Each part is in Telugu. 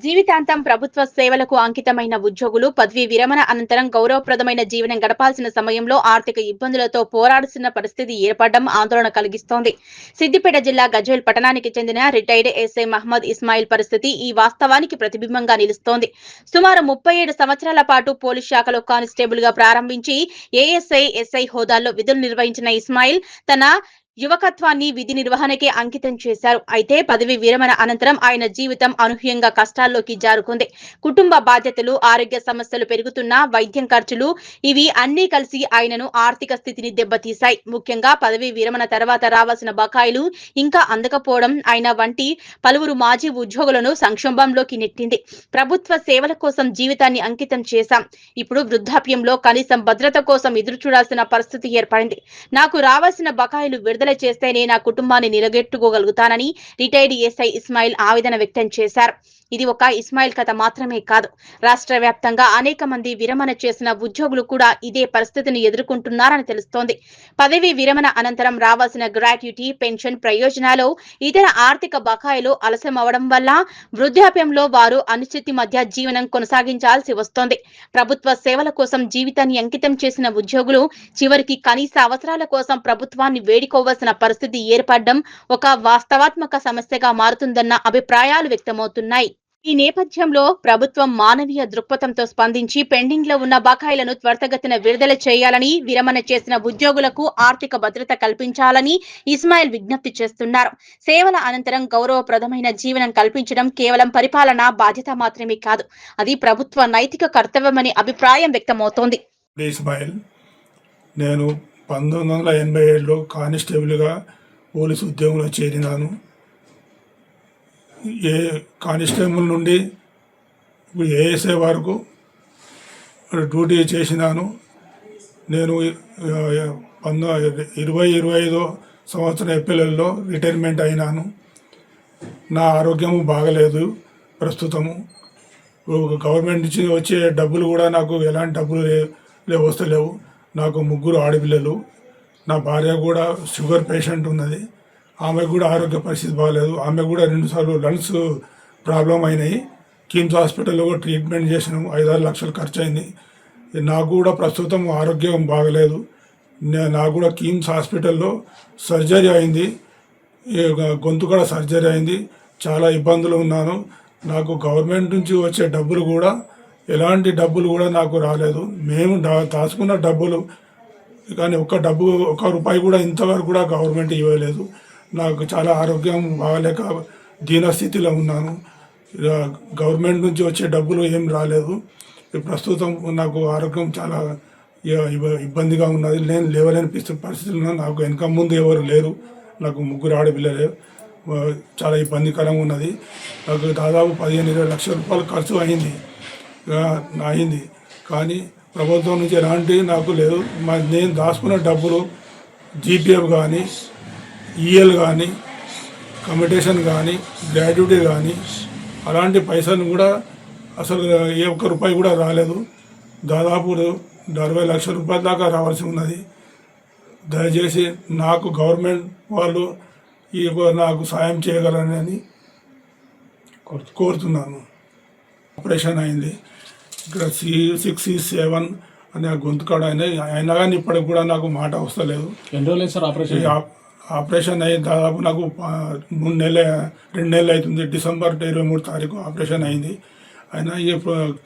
జీవితాంతం ప్రభుత్వ సేవలకు అంకితమైన ఉద్యోగులు పదవీ విరమణ అనంతరం గౌరవప్రదమైన జీవనం గడపాల్సిన సమయంలో ఆర్థిక ఇబ్బందులతో పోరాడుతున్న పరిస్థితి ఏర్పడడం ఆందోళన కలిగిస్తోంది. సిద్దిపేట జిల్లా గజ్వేల్ పట్టణానికి చెందిన రిటైర్డ్ ఎస్ఐ మహమ్మద్ ఇస్మాయిల్ పరిస్థితి ఈ వాస్తవానికి ప్రతిబింబంగా నిలుస్తోంది. సుమారు 37 సంవత్సరాల పాటు పోలీస్ శాఖలో కానిస్టేబుల్ గా ప్రారంభించి ఏఎస్ఐ, ఎస్ఐ హోదాల్లో విధులు నిర్వహించిన ఇస్మాయిల్ తన యువకత్వాన్ని విధి నిర్వహణకే అంకితం చేశారు. అయితే పదవి విరమణ అనంతరం ఆయన జీవితం అనూహ్యంగా కష్టాల్లోకి జారుకుంది. కుటుంబ బాధ్యతలు, ఆరోగ్య సమస్యలు పెరుగుతున్న వైద్యం ఖర్చులు ఇవి అన్నీ కలిసి ఆయనను ఆర్థిక స్థితిని దెబ్బతీశాయి. ముఖ్యంగా పదవి విరమణ తర్వాత రావాల్సిన బకాయిలు ఇంకా అందకపోవడం ఆయన వంటి పలువురు మాజీ ఉద్యోగులను సంక్షోభంలోకి నెట్టింది. ప్రభుత్వ సేవల కోసం జీవితాన్ని అంకితం చేశాం. ఇప్పుడు వృద్ధాప్యంలో కనీసం భద్రత కోసం ఎదురు చూడాల్సిన పరిస్థితి ఏర్పడింది. నాకు రావాల్సిన బకాయిలు విడుదల చేస్తేనే నా కుటుంబాన్ని నిలగెట్టుకోగలుగుతానని రిటైర్డ్ ఎస్ఐ ఇస్మాయిల్ ఆవేదన వ్యక్తం చేశారు. ఇది ఒక ఇస్మాయిల్ కథ మాత్రమే కాదు. రాష్ట్ర వ్యాప్తంగా అనేక మంది విరమణ చేసిన ఉద్యోగులు కూడా ఇదే పరిస్థితిని ఎదుర్కొంటున్నారని తెలుస్తోంది. పదవీ విరమణ అనంతరం రావాల్సిన గ్రాట్యుటీ, పెన్షన్ ప్రయోజనాలు, ఇతర ఆర్థిక బకాయిలు ఆలస్యం అవడం వల్ల వృద్ధాప్యంలో వారు అనిశ్చితి మధ్య జీవనం కొనసాగించాల్సి వస్తోంది. ప్రభుత్వ సేవల కోసం జీవితాన్ని అంకితం చేసిన ఉద్యోగులు చివరికి కనీస అవసరాల కోసం ప్రభుత్వాన్ని వేడుకోవాల్సిన పరిస్థితి ఏర్పడడం ఒక వాస్తవాత్మక సమస్యగా మారుతుందన్న అభిప్రాయాలు వ్యక్తమవుతున్నాయి. ఈ నేపథ్యంలో ప్రభుత్వం మానవీయ దృక్పథంతో స్పందించి పెండింగ్ లో ఉన్న బకాయిలను త్వరితగతిన విడుదల చేయాలని, విరమణ చేసిన ఉద్యోగులకు ఆర్థిక భద్రత కల్పించాలని ఇస్మాయిల్ విజ్ఞప్తి చేస్తున్నారు. సేవల అనంతరం గౌరవప్రదమైన జీవనం కల్పించడం కేవలం పరిపాలనా బాధ్యత మాత్రమే కాదు, అది ప్రభుత్వ నైతిక కర్తవ్యమని అభిప్రాయం వ్యక్తమవుతోంది. నేను 1987లో కానిస్టేబుల్గా పోలీసు ఉద్యోగంలో చేరినాను. కానిస్టేబుల్ నుండి ఇప్పుడు ఏఎస్ఐ వరకు డ్యూటీ చేసినాను. నేను 2025 సంవత్సరం ఏప్రిల్లో రిటైర్మెంట్ అయినాను. నా ఆరోగ్యము బాగలేదు ప్రస్తుతము. గవర్నమెంట్ నుంచి వచ్చే డబ్బులు కూడా నాకు ఎలాంటి డబ్బులు వస్తలేవు. నాకు 3 ఆడపిల్లలు. నా భార్య కూడా షుగర్ పేషెంట్ ఉన్నది. ఆమెకు కూడా ఆరోగ్య పరిస్థితి బాగలేదు. ఆమె కూడా 2 సార్లు లంగ్స్ ప్రాబ్లం అయినాయి. కిమ్స్ హాస్పిటల్లో కూడా ట్రీట్మెంట్ చేసినాము. 5-6 లక్షలు ఖర్చు అయింది. నాకు కూడా ప్రస్తుతం ఆరోగ్యం బాగలేదు. నాకు కూడా కిమ్స్ హాస్పిటల్లో సర్జరీ అయింది. గొంతు కూడా సర్జరీ అయింది. చాలా ఇబ్బందులు ఉన్నాను. నాకు గవర్నమెంట్ నుంచి వచ్చే డబ్బులు కూడా ఎలాంటి డబ్బులు కూడా నాకు రాలేదు. మేము దాచుకున్న డబ్బులు కానీ ఒక్క రూపాయి కూడా ఇంతవరకు కూడా గవర్నమెంట్ ఇవ్వలేదు. నాకు చాలా ఆరోగ్యం బాగలేక దీనస్థితిలో ఉన్నాను. గవర్నమెంట్ నుంచి వచ్చే డబ్బులు ఏం రాలేదు. ప్రస్తుతం నాకు ఆరోగ్యం చాలా ఇబ్బందిగా ఉన్నది. నేను లేవలేని పరిస్థితుల్లో నాకు వెనక ముందు ఎవరు లేరు. నాకు 3 ఆడపిల్లలే. చాలా ఇబ్బందికరంగా ఉన్నది. నాకు దాదాపు 15-20 లక్షల రూపాయలు ఖర్చు అయింది. కానీ ప్రభుత్వం నుంచి ఎలాంటి నాకు లేదు. నేను దాచుకున్న డబ్బులు జీపీఎఫ్ కానీ, ఈఎల్ కానీ, కమిటేషన్ కానీ, గ్రాడ్యుటీ కానీ అలాంటి పైసలు కూడా అసలు ఏ ఒక్క రూపాయి కూడా రాలేదు. దాదాపు 60 లక్షల రూపాయల దాకా రావాల్సి ఉన్నది. దయచేసి నాకు గవర్నమెంట్ వాళ్ళు నాకు సాయం చేయగలరని కోరుతున్నాను. ఆపరేషన్ అయింది. ఇక్కడ C6C7 అనే గొంతు కాడ అయినా కానీ ఇప్పటికి కూడా నాకు మాట వస్తలేదు. ఎన్ని రోజులు సార్ ఆపరేషన్ అయ్యి దాదాపు నాకు 2 నెలలు అవుతుంది. డిసెంబర్ 23 తారీఖు ఆపరేషన్ అయింది. అయినా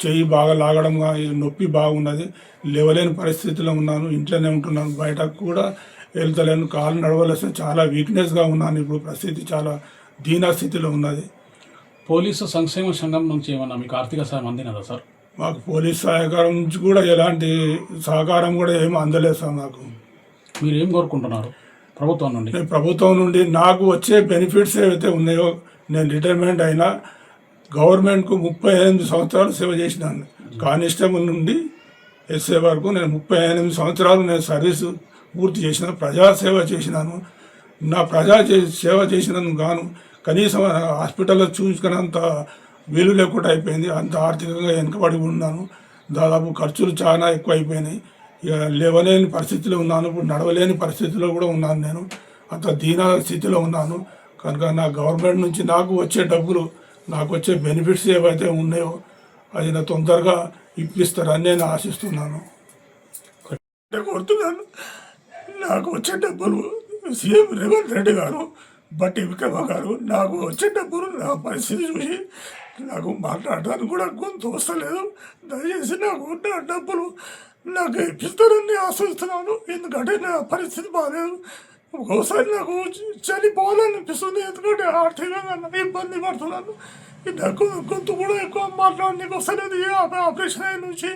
చెయ్యి బాగా లాగడం, నొప్పి బాగున్నది. లేవలేని పరిస్థితిలో ఉన్నాను. ఇంట్లోనే ఉంటున్నాను. బయటకు కూడా వెళ్తలేను. కాలు నడవలేస్తే చాలా వీక్నెస్గా ఉన్నాను. ఇప్పుడు పరిస్థితి చాలా దీనస్థితిలో ఉన్నది. పోలీసు సంక్షేమ సంఘం నుంచి ఏమన్నా మీకు ఆర్థిక సాయం అందినదా సార్? మాకు పోలీస్ సహకారం నుంచి కూడా ఎలాంటి సహకారం కూడా ఏమీ అందలేదు సార్. నాకు మీరు ఏం కోరుకుంటున్నారు ప్రభుత్వం నుండి? నేను ప్రభుత్వం నుండి నాకు వచ్చే బెనిఫిట్స్ ఏవైతే ఉన్నాయో, నేను రిటైర్మెంట్ అయినా గవర్నమెంట్కు 38 సంవత్సరాలు సేవ చేసినాను. కానిస్టేబుల్ నుండి ఎస్ఏ వరకు నేను 38 సంవత్సరాలు నేను సర్వీసు పూర్తి చేసిన, ప్రజాసేవ చేసినాను. నా సేవ చేసినందుకు గాను కనీసం హాస్పిటల్లో చూసుకున్నంత వీలు లేకుండా అయిపోయింది. అంత ఆర్థికంగా వెనుకబడి ఉన్నాను. దాదాపు ఖర్చులు చాలా ఎక్కువ అయిపోయినాయి. ఇక లేవలేని పరిస్థితిలో ఉన్నాను. ఇప్పుడు నడవలేని పరిస్థితిలో కూడా ఉన్నాను. నేను అంత దీన స్థితిలో ఉన్నాను. కనుక నా గవర్నమెంట్ నుంచి నాకు వచ్చే డబ్బులు నాకు వచ్చే బెనిఫిట్స్ ఏవైతే ఉన్నాయో అది నా తొందరగా ఇప్పిస్తారని నేను ఆశిస్తున్నాను. కోరుతున్నాను నాకు వచ్చే డబ్బులు సీఎం రేవంత్ రెడ్డి గారు, బట్టి విక్రమ గారు నాకు వచ్చే డబ్బులు నా పరిస్థితి చూసి నాకు మాట్లాడడానికి కూడా గొంతు వస్తలేదు. దయచేసి నాకు నా డబ్బులు నాకు ఇప్పిస్తారని ఆశిస్తున్నాను. ఎందుకంటే నా పరిస్థితి బాగాలేదు. ఒక్కోసారి నాకు చనిపోవాలనిపిస్తుంది. ఎందుకంటే ఆర్థికంగా ఇబ్బంది పడుతున్నాను. నాకు గొంతు కూడా ఎక్కువ మాట్లాడడానికి వస్తలేదు. ఆపరేషన్ అయిన నుంచి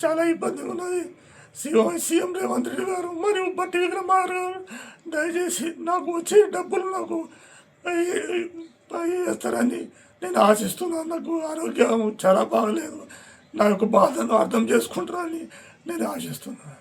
చాలా ఇబ్బందిగా ఉన్నది. సీఎం రేవంత్ రెడ్డి గారు మరియు బట్టి విక్రమ గారు దయచేసి నాకు వచ్చే డబ్బులు నాకు వేస్తారని నేను ఆశిస్తున్నాను. నాకు ఆరోగ్యం చాలా బాగలేదు. నా యొక్క బాధను అర్థం చేసుకుంటారని నేను ఆశిస్తున్నాను.